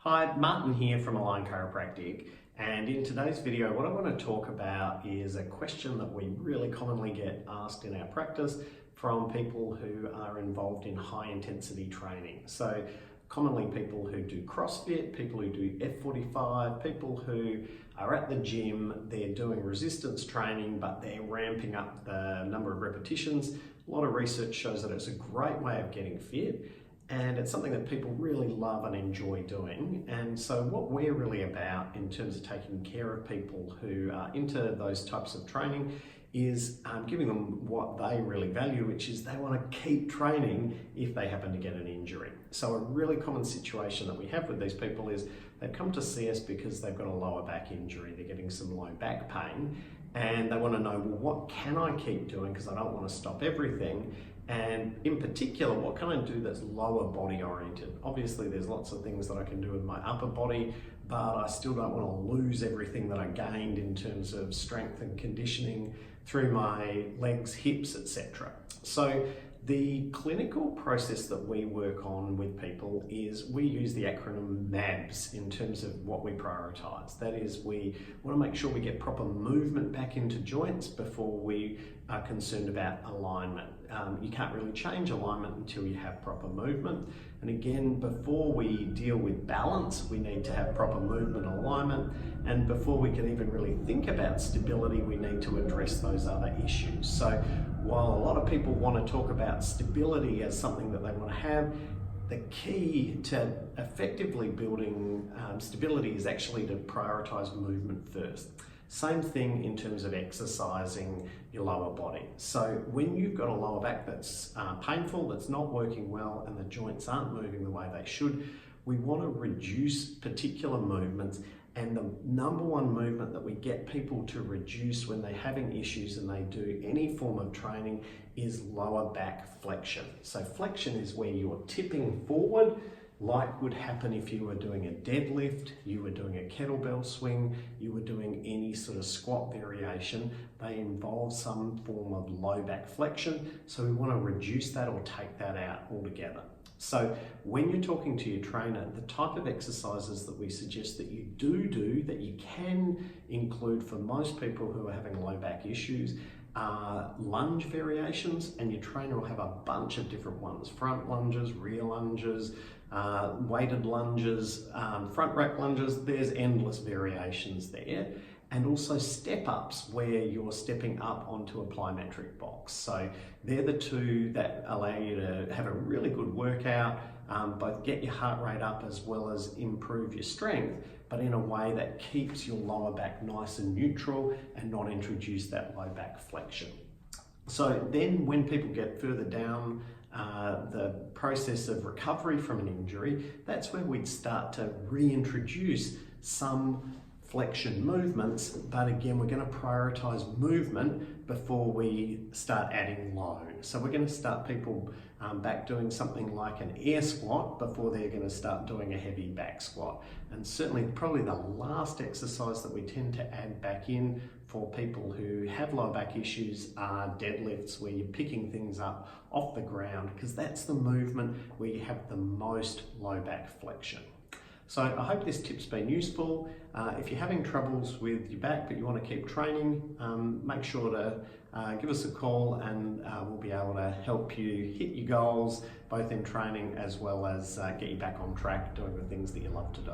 Hi, Martin here from Align Chiropractic, and in today's video what I want to talk about is a question that we really commonly get asked in our practice from people who are involved in high intensity training. So commonly people who do CrossFit, people who do F45, people who are at the gym, they're doing resistance training but they're ramping up the number of repetitions. A lot of research shows that it's a great way of getting fit. And it's something that people really love and enjoy doing. And so what we're really about in terms of taking care of people who are into those types of training is giving them what they really value, which is they want to keep training if they happen to get an injury. So a really common situation that we have with these people is they've come to see us because they've got a lower back injury, they're getting some low back pain, and they want to know, well, what can I keep doing because I don't want to stop everything. And in particular, what can I do that's lower body oriented? Obviously, there's lots of things that I can do with my upper body, but I still don't want to lose everything that I gained in terms of strength and conditioning through my legs, hips, etc. So the clinical process that we work on with people is we use the acronym MABS in terms of what we prioritize. That is, we want to make sure we get proper movement back into joints before we are concerned about alignment. You can't really change alignment until you have proper movement. And again, before we deal with balance, we need to have proper movement alignment. And before we can even really think about stability, we need to address those other issues. So while a lot of people want to talk about stability as something that they want to have, the key to effectively building stability is actually to prioritize movement first. Same thing in terms of exercising your lower body. So when you've got a lower back that's painful, that's not working well, and the joints aren't moving the way they should, we want to reduce particular movements. And the number one movement that we get people to reduce when they're having issues and they do any form of training is lower back flexion. So flexion is where you're tipping forward, like would happen if you were doing a deadlift, you were doing a kettlebell swing, you were doing any sort of squat variation. They involve some form of low back flexion. So we want to reduce that or take that out altogether. So when you're talking to your trainer, the type of exercises that we suggest that you do that you can include for most people who are having low back issues are lunge variations, and your trainer will have a bunch of different ones: front lunges, rear lunges, weighted lunges, front rack lunges. There's endless variations there. And also step ups, where you're stepping up onto a plyometric box. So they're the two that allow you to have a really good workout, both get your heart rate up as well as improve your strength, but in a way that keeps your lower back nice and neutral and not introduce that low back flexion. So then when people get further down the process of recovery from an injury, that's where we'd start to reintroduce some flexion movements, but again, we're going to prioritize movement before we start adding load. So we're going to start people back doing something like an air squat before they're going to start doing a heavy back squat. And certainly probably the last exercise that we tend to add back in for people who have lower back issues are deadlifts, where you're picking things up off the ground, because that's the movement where you have the most low back flexion. So I hope this tip's been useful. If you're having troubles with your back but you want to keep training, make sure to give us a call, and we'll be able to help you hit your goals, both in training as well as get you back on track doing the things that you love to do.